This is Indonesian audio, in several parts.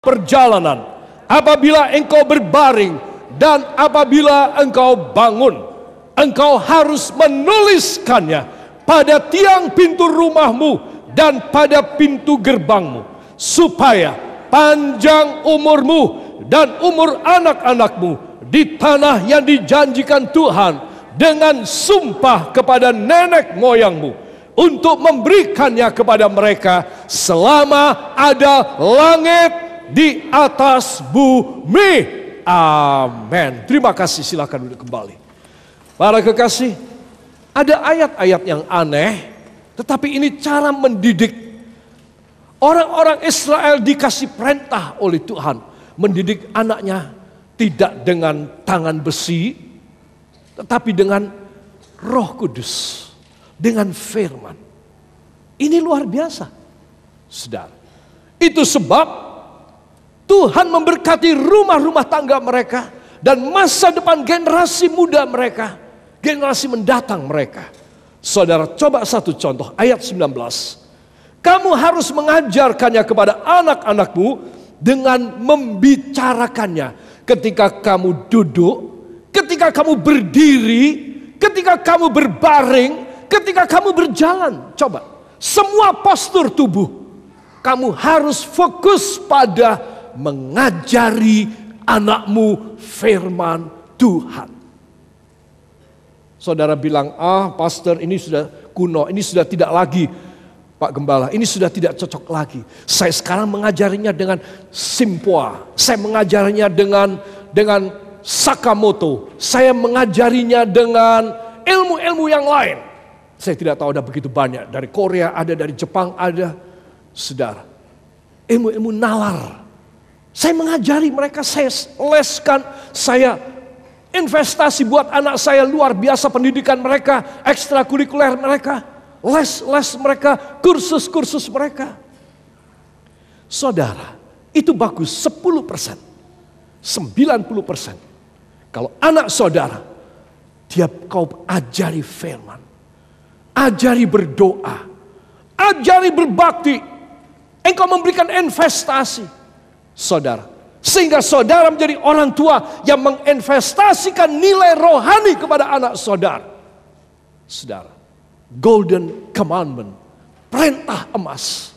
perjalanan, apabila engkau berbaring, dan apabila engkau bangun, engkau harus menuliskannya pada tiang pintu rumahmu dan pada pintu gerbangmu, supaya panjang umurmu dan umur anak-anakmu di tanah yang dijanjikan Tuhan dengan sumpah kepada nenek moyangmu, untuk memberikannya kepada mereka selama ada langit di atas bumi. Amin. Terima kasih, silakan duduk kembali. Para kekasih, ada ayat-ayat yang aneh, tetapi ini cara mendidik. Orang-orang Israel dikasih perintah oleh Tuhan mendidik anaknya tidak dengan tangan besi, tetapi dengan Roh Kudus, dengan firman. Ini luar biasa, saudara. Itu sebab Tuhan memberkati rumah-rumah tangga mereka dan masa depan generasi muda mereka, generasi mendatang mereka. Saudara, coba satu contoh, ayat 19. Kamu harus mengajarkannya kepada anak-anakmu dengan membicarakannya ketika kamu duduk, ketika kamu berdiri, ketika kamu berbaring, ketika kamu berjalan. Coba, semua postur tubuh kamu harus fokus pada mengajari anakmu firman Tuhan. Saudara bilang, pastor ini sudah kuno, ini sudah tidak lagi, Pak Gembala, ini sudah tidak cocok lagi. Saya sekarang mengajarinya dengan Simpoa, saya mengajarinya dengan Sakamoto, saya mengajarinya dengan ilmu-ilmu yang lain. Saya tidak tahu, ada begitu banyak, dari Korea ada, dari Jepang ada. Saudara, ilmu-ilmu nalar. Saya mengajari mereka, saya leskan, saya investasi buat anak saya luar biasa, pendidikan mereka, ekstrakurikuler mereka, les mereka, kursus mereka. Saudara, itu bagus 10%, 90%. Kalau anak saudara, dia kau ajari firman, ajari berdoa, ajari berbakti, engkau memberikan investasi. Saudara, sehingga saudara menjadi orang tua yang menginvestasikan nilai rohani kepada anak saudara. Saudara, golden commandment, perintah emas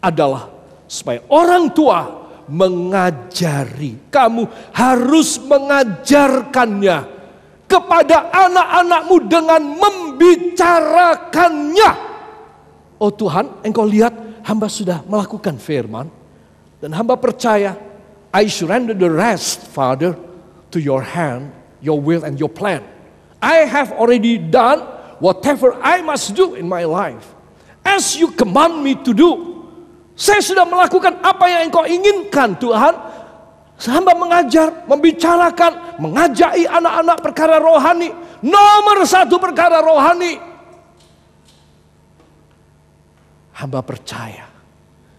adalah supaya orang tua mengajari. Kamu harus mengajarkannya kepada anak-anakmu dengan membicarakannya. Oh Tuhan, engkau lihat hamba sudah melakukan firman. Dan hamba percaya, I surrender the rest, Father, to your hand, your will and your plan. I have already done whatever I must do in my life, as you command me to do. Saya sudah melakukan apa yang engkau inginkan, Tuhan. Hamba mengajar, membicarakan, mengajari anak-anak perkara rohani. Nomor satu perkara rohani. Hamba percaya,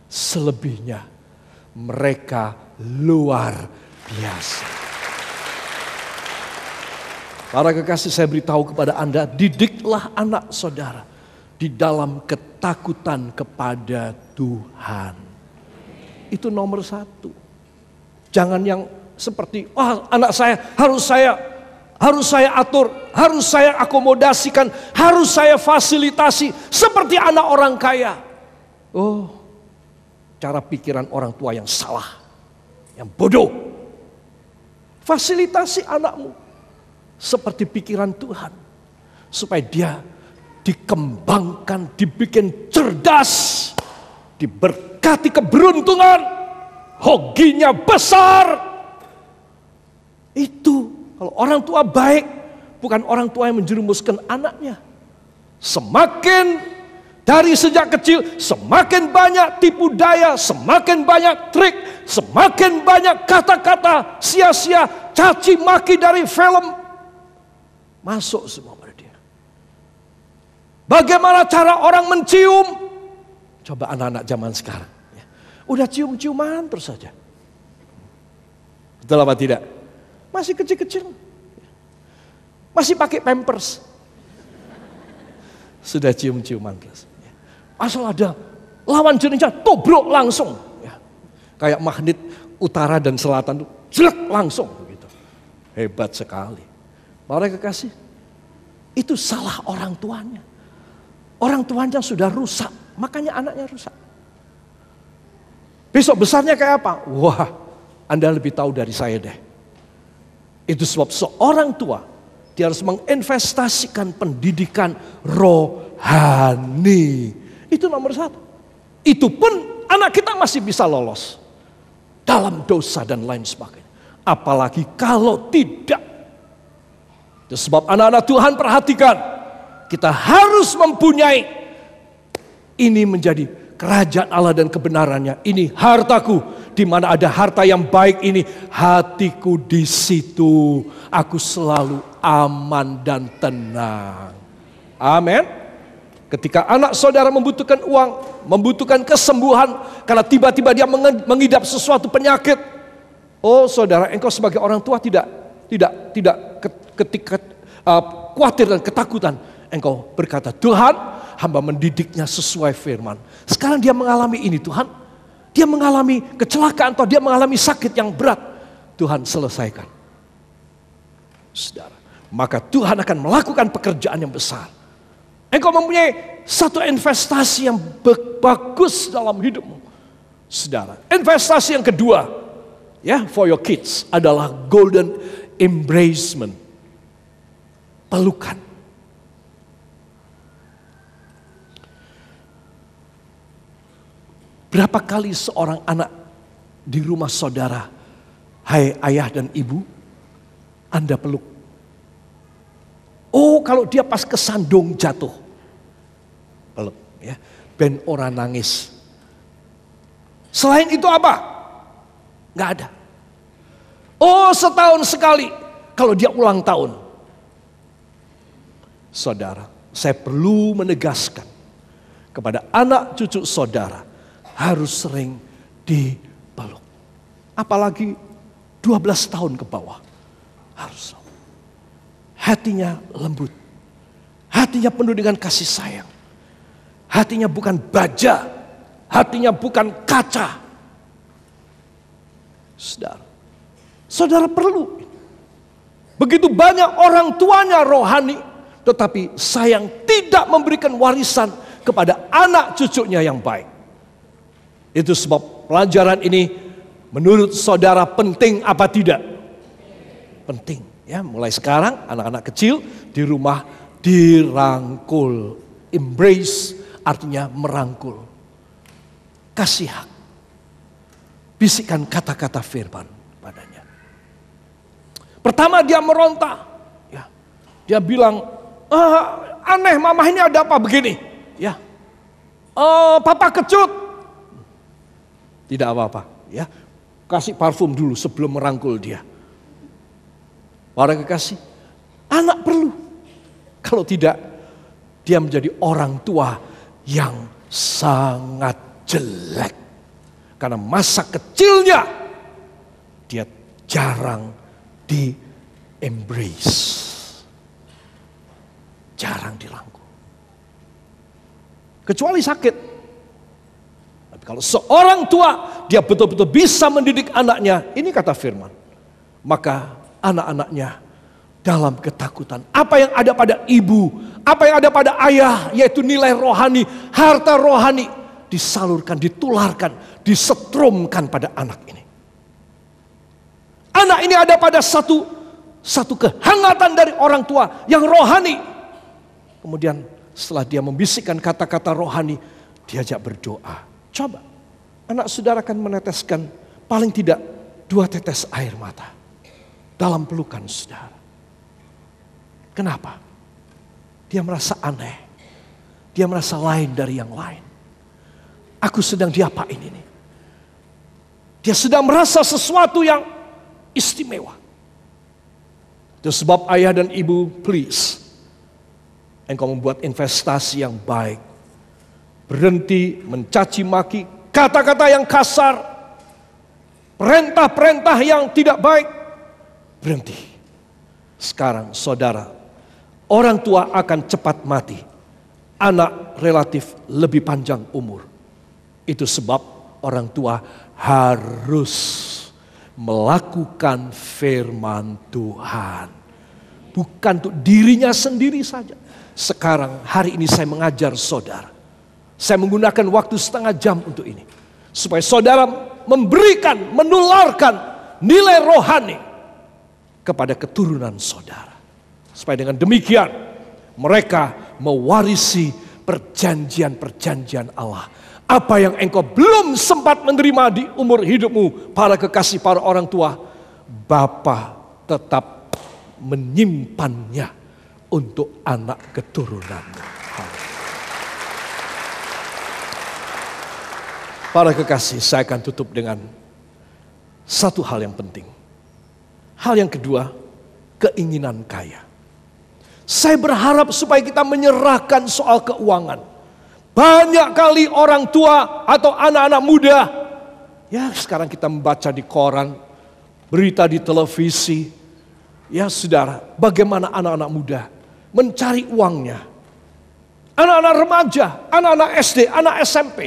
selebihnya mereka luar biasa. Para kekasih, saya beritahu kepada Anda, didiklah anak saudara di dalam ketakutan kepada Tuhan. Itu nomor satu. Jangan yang seperti, anak saya harus saya atur, harus saya akomodasikan, harus saya fasilitasi seperti anak orang kaya. Cara pikiran orang tua yang salah, yang bodoh. Fasilitasi anakmu seperti pikiran Tuhan, supaya dia dikembangkan, dibikin cerdas, diberkati keberuntungan, hokinya besar. Itu kalau orang tua baik, bukan orang tua yang menjerumuskan anaknya. Semakin dari sejak kecil, semakin banyak tipu daya, semakin banyak trik, semakin banyak kata-kata sia-sia, caci maki dari film, masuk semua pada dia. Bagaimana cara orang mencium? Coba anak-anak zaman sekarang, udah cium-ciuman terus saja. Betul apa tidak? Masih kecil-kecil, masih pakai pampers, sudah cium-ciuman terus. Asal ada lawan jenisnya, tobrok langsung. Kayak magnet utara dan selatan tuh, jelek langsung begitu. Hebat sekali. Para kekasih, itu salah orang tuanya. Orang tuanya sudah rusak, makanya anaknya rusak. Besok besarnya kayak apa? Wah, Anda lebih tahu dari saya deh. Itu sebab seorang tua, dia harus menginvestasikan pendidikan rohani. Itu nomor satu. Itu pun anak kita masih bisa lolos dalam dosa dan lain sebagainya. Apalagi kalau tidak. Itu sebab anak-anak Tuhan perhatikan. Kita harus mempunyai ini menjadi kerajaan Allah dan kebenarannya. Ini hartaku. Di mana ada harta yang baik ini, hatiku di situ. Aku selalu aman dan tenang. Amin. Ketika anak saudara membutuhkan uang, membutuhkan kesembuhan, karena tiba-tiba dia mengidap sesuatu penyakit. Oh saudara, engkau sebagai orang tua tidak ketika khawatir dan ketakutan. Engkau berkata, Tuhan, hamba mendidiknya sesuai firman. Sekarang dia mengalami ini, Tuhan. Dia mengalami kecelakaan atau dia mengalami sakit yang berat. Tuhan selesaikan. Saudara, maka Tuhan akan melakukan pekerjaan yang besar. Engkau mempunyai satu investasi yang bagus dalam hidupmu. Saudara, investasi yang kedua, ya, for your kids adalah golden embracement. Pelukan. Berapa kali seorang anak di rumah saudara, hai ayah dan ibu, Anda peluk. Oh, kalau dia pas kesandung jatuh, peluk, ya. Ben orang nangis. Selain itu apa? Nggak ada. Oh, setahun sekali kalau dia ulang tahun. Saudara, saya perlu menegaskan kepada anak cucu saudara, harus sering dipeluk. Apalagi 12 tahun ke bawah. Harus. Hatinya lembut. Hatinya penuh dengan kasih sayang. Hatinya bukan baja. Hatinya bukan kaca. Saudara perlu. Begitu banyak orang tuanya rohani, tetapi sayang tidak memberikan warisan kepada anak cucunya yang baik. Itu sebab pelajaran ini menurut saudara penting apa tidak? Penting, ya. Mulai sekarang anak-anak kecil di rumah dirangkul. Embrace artinya merangkul. Kasih hak. Bisikan kata-kata firman padanya. Pertama dia meronta, ya. Dia bilang, aneh, mama ini ada apa begini? Ya, papa kecut. Tidak apa-apa, ya. Kasih parfum dulu sebelum merangkul dia. Para kekasih, anak perlu. Kalau tidak, dia menjadi orang tua yang sangat jelek. Karena masa kecilnya, dia jarang di-embrace. Jarang dirangkul. Kecuali sakit. Kalau seorang tua, dia betul-betul bisa mendidik anaknya. Ini kata firman. Maka anak-anaknya dalam ketakutan. Apa yang ada pada ibu, apa yang ada pada ayah, yaitu nilai rohani, harta rohani, disalurkan, ditularkan, disetrumkan pada anak ini. Anak ini ada pada satu kehangatan dari orang tua yang rohani. Kemudian setelah dia membisikkan kata-kata rohani, diajak berdoa. Coba, anak saudara akan meneteskan paling tidak 2 tetes air mata dalam pelukan saudara. Kenapa? Dia merasa aneh. Dia merasa lain dari yang lain. Aku sedang diapain ini? Dia sedang merasa sesuatu yang istimewa. Itu sebab ayah dan ibu, please, engkau membuat investasi yang baik. Berhenti mencaci maki, kata-kata yang kasar, perintah-perintah yang tidak baik. Berhenti. Sekarang saudara, orang tua akan cepat mati. Anak relatif lebih panjang umur. Itu sebab orang tua harus melakukan firman Tuhan. Bukan untuk dirinya sendiri saja. Sekarang hari ini saya mengajar saudara. Saya menggunakan waktu setengah jam untuk ini. Supaya saudara memberikan, menularkan nilai rohani kepada keturunan saudara. Supaya dengan demikian mereka mewarisi perjanjian-perjanjian Allah. Apa yang engkau belum sempat menerima di umur hidupmu, para kekasih, para orang tua, Bapa tetap menyimpannya untuk anak keturunanmu. Para kekasih, saya akan tutup dengan satu hal yang penting. Hal yang kedua, keinginan kaya. Saya berharap supaya kita menyerahkan soal keuangan. Banyak kali orang tua atau anak-anak muda, ya sekarang kita membaca di koran, berita di televisi, ya saudara, bagaimana anak-anak muda mencari uangnya. Anak-anak remaja, anak-anak SD, anak SMP,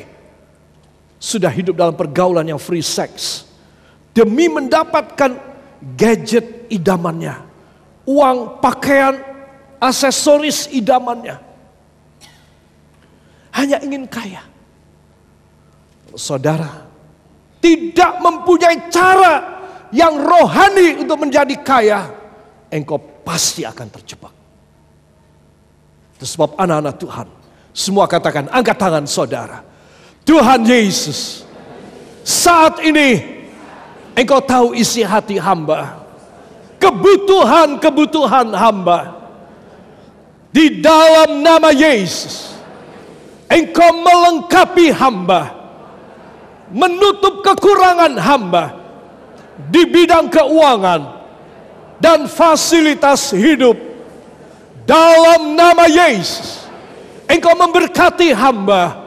sudah hidup dalam pergaulan yang free sex. Demi mendapatkan gadget idamannya, uang, pakaian, aksesoris idamannya. Hanya ingin kaya. Saudara tidak mempunyai cara yang rohani untuk menjadi kaya, engkau pasti akan terjebak. Itu sebab anak-anak Tuhan, semua katakan, angkat tangan saudara. Tuhan Yesus, saat ini engkau tahu isi hati hamba, kebutuhan-kebutuhan hamba. Di dalam nama Yesus, engkau melengkapi hamba, menutup kekurangan hamba di bidang keuangan dan fasilitas hidup. Dalam nama Yesus, engkau memberkati hamba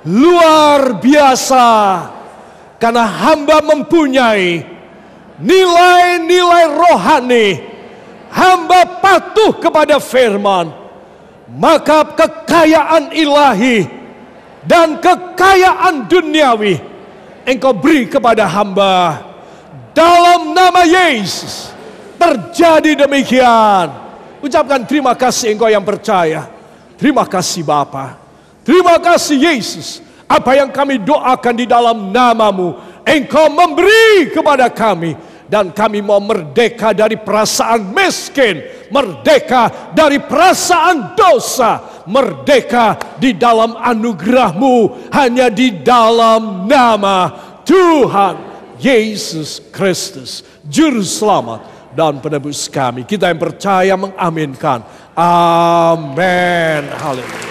luar biasa, karena hamba mempunyai nilai-nilai rohani. Hamba patuh kepada firman. Maka kekayaan ilahi dan kekayaan duniawi engkau beri kepada hamba. Dalam nama Yesus terjadi demikian. Ucapkan terima kasih engkau yang percaya. Terima kasih Bapa. Terima kasih Yesus. Apa yang kami doakan di dalam namamu, engkau memberi kepada kami. Dan kami mau merdeka dari perasaan miskin, merdeka dari perasaan dosa, merdeka di dalam anugerah-Mu, hanya di dalam nama Tuhan Yesus Kristus, Juru Selamat dan Penebus kami. Kita yang percaya mengaminkan. Amin. Haleluya.